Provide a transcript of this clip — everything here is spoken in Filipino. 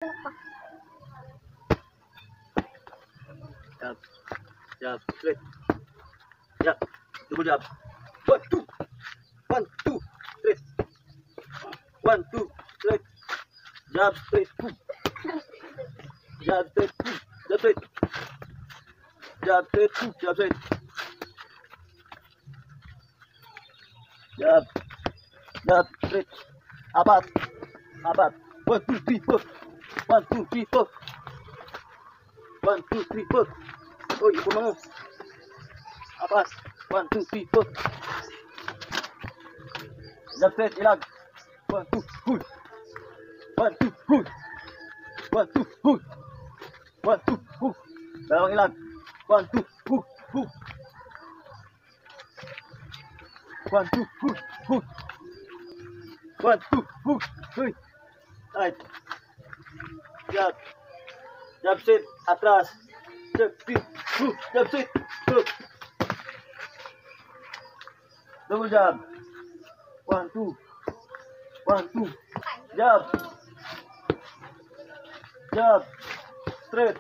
Jab, jab, straight. Jab, double jab. 1, 2, 1, 2, straight. 1, 2, straight. Jab, straight, boom. Jab, straight, boom. Jab, straight. Jab, straight, boom. Jab, straight. Jab, jab, straight. Apat, apat. 1, 2, 3, 4. 1, 2, 3, 4. 1, 2, 3, 4. Oh, ipon mo. Apas. 1, 2, 3, 4. Jab straight, ilag. 1, 2, pull. 1, 2, pull. 1, 2, pull. 1, 2, pull. Dalawang ilag. 1, 2, pull, pull. 1, 2, pull, pull. 1, 2, pull. Uy. Right. Jab. Jab straight, atras. Jab straight, pull. Jab straight, pull. Double jab. 1, 2. 1, 2. Jab. Jab. Straight.